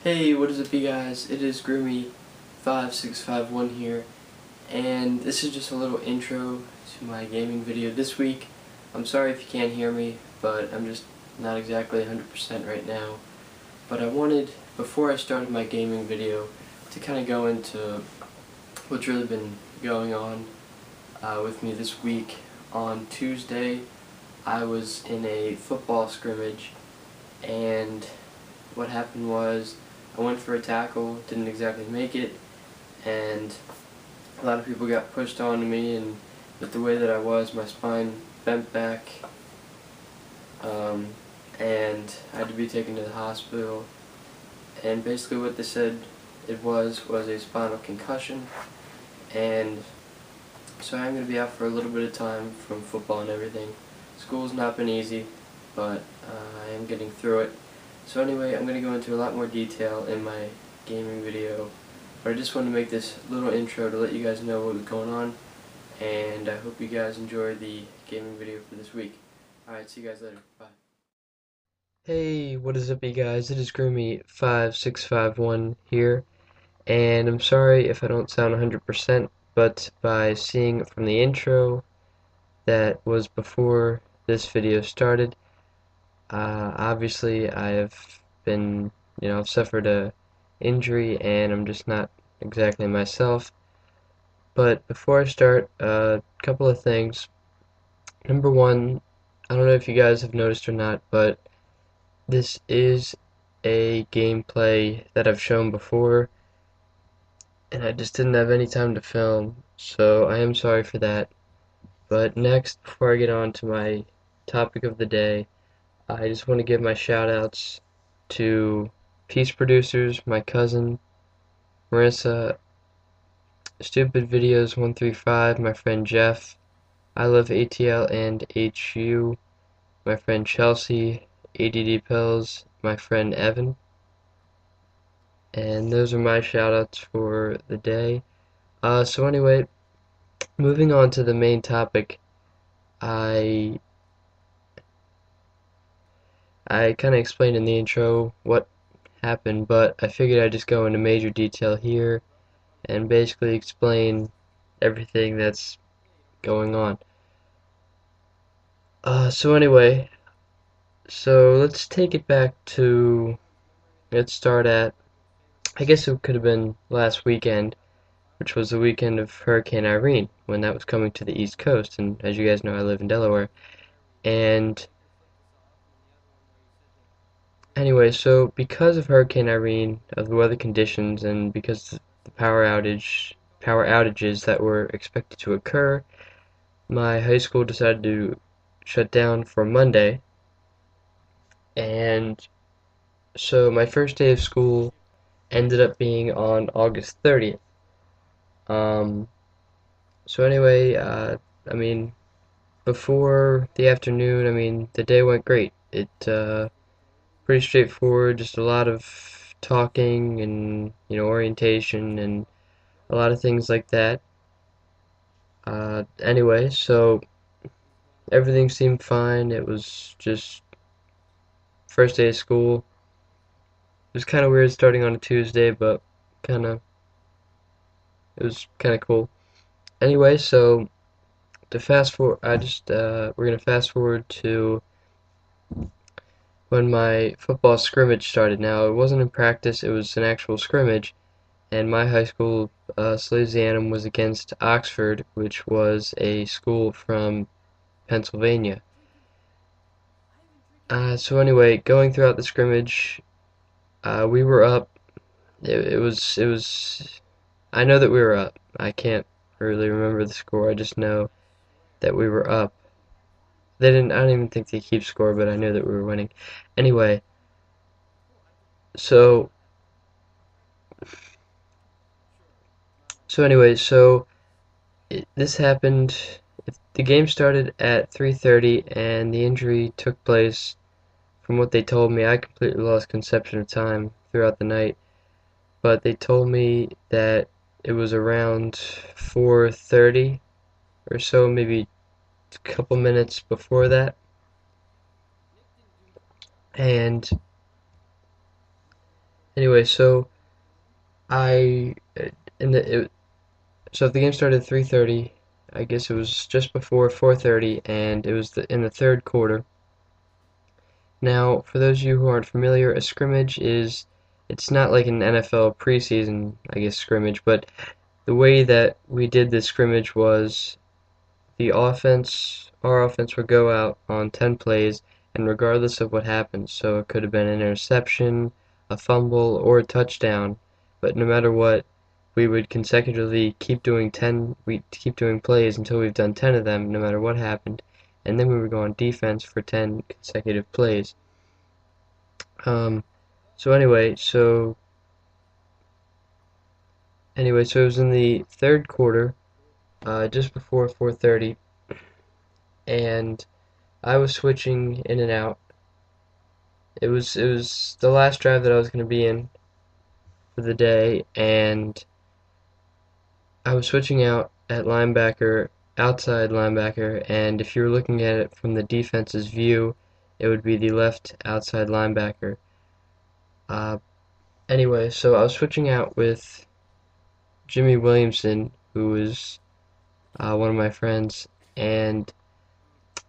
Hey, what is up you guys? It is Groomy5651 here, and this is just a little intro to my gaming video this week. I'm sorry if you can't hear me, but I'm just not exactly 100% right now. But I wanted, before I started my gaming video, to kind of go into what's really been going on with me this week. On Tuesday, I was in a football scrimmage, and what happened was I went for a tackle, didn't exactly make it, and a lot of people got pushed onto me, and with the way that I was, my spine bent back, and I had to be taken to the hospital, and basically what they said it was a spinal concussion, and so I'm going to be out for a little bit of time from football and everything. School's not been easy, but I am getting through it. So anyway, I'm going to go into a lot more detail in my gaming video, but I just wanted to make this little intro to let you guys know what was going on, and I hope you guys enjoy the gaming video for this week. Alright, see you guys later. Bye. Hey, what is up you guys? It is Groomy5651 here, and I'm sorry if I don't sound 100%, but by seeing from the intro that was before this video started, obviously I have been, I've suffered a injury and I'm just not exactly myself. But before I start, a couple of things. Number one, I don't know if you guys have noticed or not, but this is a gameplay that I've shown before, and I just didn't have any time to film, so I am sorry for that. But next, before I get on to my topic of the day, I just want to give my shout outs to Peace Producers, my cousin, Marissa, Stupid Videos 135, my friend Jeff, I Love ATL and HU, my friend Chelsea, ADD Pills, my friend Evan. And those are my shout outs for the day. So anyway, moving on to the main topic, I kind of explained in the intro what happened, but I figured I'd just go into major detail here and basically explain everything that's going on. So anyway, so let's take it back to, let's start at, I guess it could have been last weekend, which was the weekend of Hurricane Irene, when that was coming to the East Coast, and as you guys know, I live in Delaware. And anyway, so because of Hurricane Irene, of the weather conditions, and because the power outages that were expected to occur, my high school decided to shut down for Monday, and so my first day of school ended up being on August 30th. Um, so anyway, I mean, before the afternoon, I mean, the day went great. Pretty straightforward, just a lot of talking and, orientation and a lot of things like that. Anyway, so everything seemed fine. It was just first day of school. It was kind of weird starting on a Tuesday, but kind of it was kind of cool. Anyway, so to fast forward, we're gonna fast forward to when my football scrimmage started. Now it wasn't in practice; it was an actual scrimmage, and my high school, Salesianum, was against Oxford, which was a school from Pennsylvania. So anyway, going throughout the scrimmage, we were up. It was. I know that we were up. I can't really remember the score. I just know that we were up. They didn't. I don't even think they keep score, but I knew that we were winning. Anyway, so this happened. The game started at 3:30, and the injury took place. From what they told me, I completely lost conception of time throughout the night. But they told me that it was around 4:30 or so, maybe a couple minutes before that. And Anyway, so I in the it, so if the game started at 3:30, I guess it was just before 4:30, and it was in the third quarter. Now, for those of you who aren't familiar, a scrimmage it's not like an NFL preseason, I guess, scrimmage, but the way that we did this scrimmage was our offense would go out on 10 plays, and regardless of what happened, so it could have been an interception, a fumble, or a touchdown, but no matter what, we would consecutively we keep doing plays until we've done 10 of them, no matter what happened, and then we would go on defense for 10 consecutive plays. Um, so so it was in the third quarter, just before 4:30, and I was switching in and out. It was the last drive that I was going to be in for the day, and I was switching out at linebacker, outside linebacker, and if you were looking at it from the defense's view, it would be the left outside linebacker. Uh, anyway, so I was switching out with Jimmy Williamson, who was one of my friends, and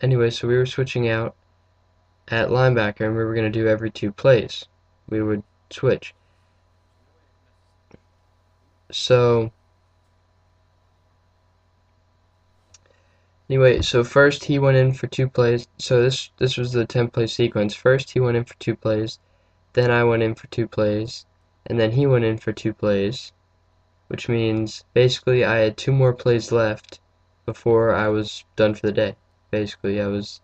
anyway, so we were switching out at linebacker, and we were going to do every 2 plays. We would switch. So anyway, so first he went in for 2 plays. So this was the 10 play sequence. First he went in for 2 plays, then I went in for 2 plays, and then he went in for 2 plays, which means basically I had 2 more plays left before I was done for the day. Basically, I was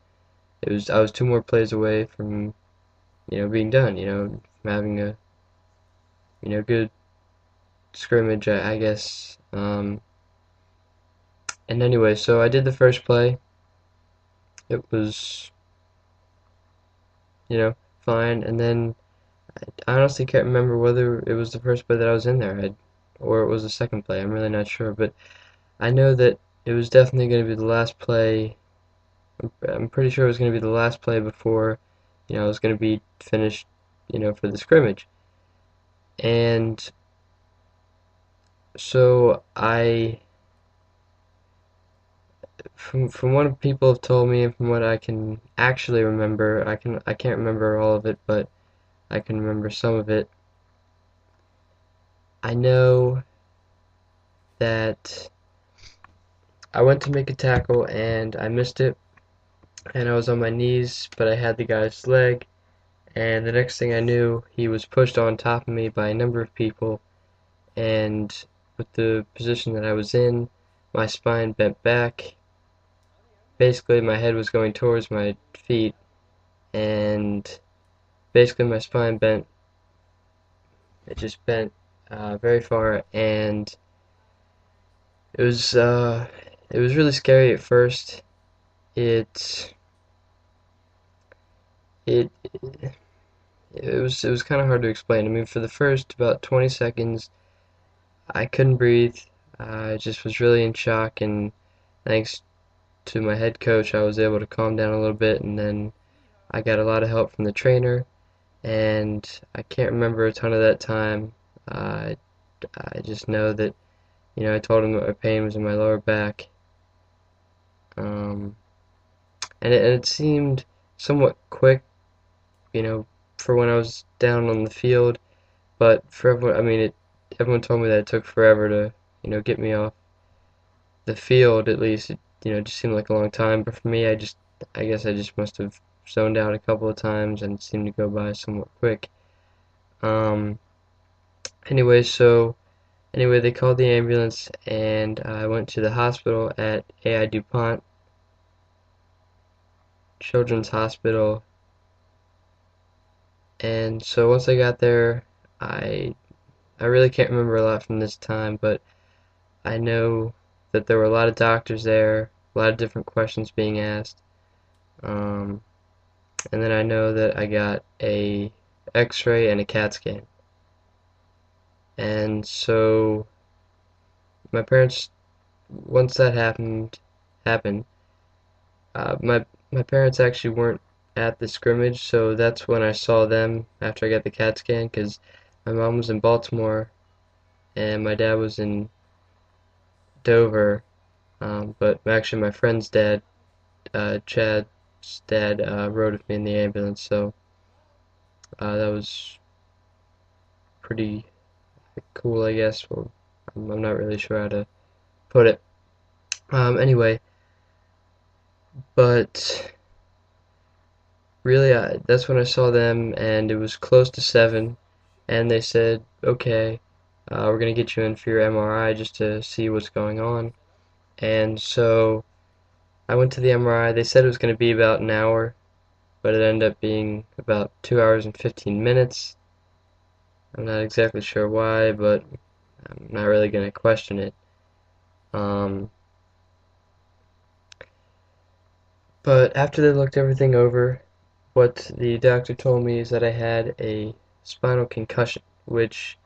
2 more plays away from being done. From having a good scrimmage, I guess. And anyway, so I did the first play. It was fine, and then I honestly can't remember whether it was the first play that I was in there, or it was the second play. I'm really not sure, but I know that it was definitely going to be the last play. I'm pretty sure it was going to be the last play before, I was going to be finished, for the scrimmage. And so from what people have told me and from what I can actually remember, I can't remember all of it, but I can remember some of it. I know that I went to make a tackle and I missed it, and I was on my knees, but I had the guy's leg, and the next thing I knew, he was pushed on top of me by a number of people, and with the position that I was in, my spine bent back. Basically, my head was going towards my feet, and basically my spine bent. It just bent very far, and it was uh, it was really scary at first. It it it was kind of hard to explain. I mean, for the first about 20 seconds, I couldn't breathe. I just was really in shock, and thanks to my head coach, I was able to calm down a little bit, and then I got a lot of help from the trainer, and I can't remember a ton of that time. Uh, I just know that, I told him that my pain was in my lower back, um, and it seemed somewhat quick, you know, for when I was down on the field, but for everyone, I mean, everyone told me that it took forever to, get me off the field. At least, it just seemed like a long time. But for me, I guess I just must have zoned out a couple of times and it seemed to go by somewhat quick. Um, anyway, so anyway, they called the ambulance and I went to the hospital at AI DuPont Children's Hospital. And so once I got there, I I really can't remember a lot from this time, but I know that there were a lot of doctors there, a lot of different questions being asked. Um, and then I know that I got a X-ray and a CAT scan. And so my parents, once that happened, my parents actually weren't at the scrimmage, so that's when I saw them after I got the CAT scan, because my mom was in Baltimore and my dad was in Dover. But actually, my friend's dad, Chad's dad, rode with me in the ambulance, so that was pretty cool, I guess. Well, I'm not really sure how to put it. Anyway, but really, that's when I saw them, and it was close to 7, and they said, okay, we're gonna get you in for your MRI just to see what's going on. And so I went to the MRI. They said it was gonna be about an hour, but it ended up being about 2 hours and 15 minutes. I'm not exactly sure why, but I'm not really gonna question it. Um, but after they looked everything over, what the doctor told me is that I had a spinal concussion, which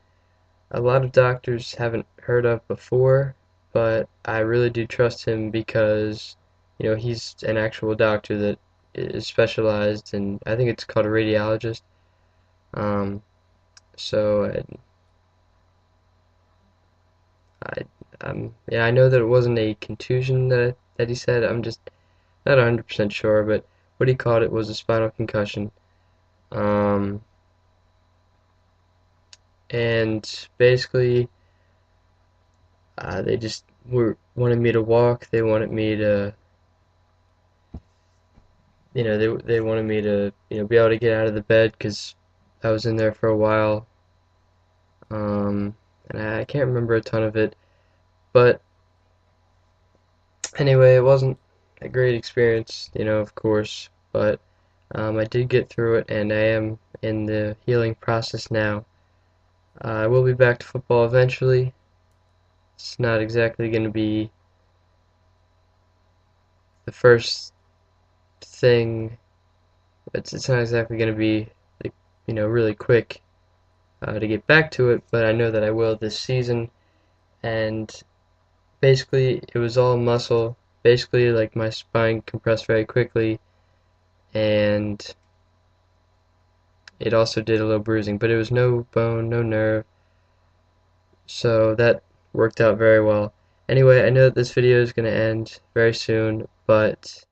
a lot of doctors haven't heard of before, but I really do trust him because, he's an actual doctor that is specialized in, I think it's called a radiologist. Um, so I, yeah, I know that it wasn't a contusion that he said. I'm just not 100% sure, but what he called it was a spinal concussion. Um, and basically, they just wanted me to walk. They wanted me to, they wanted me to, be able to get out of the bed because I was in there for a while. And I can't remember a ton of it, but anyway, it wasn't a great experience, of course, but I did get through it, and I am in the healing process now. I will be back to football eventually. It's not exactly going to be the first thing. It's not exactly going to be like, really quick to get back to it, but I know that I will this season. And basically, it was all muscle. Basically, like my spine compressed very quickly, and it also did a little bruising, but it was no bone, no nerve, so that worked out very well. Anyway, I know that this video is going to end very soon, but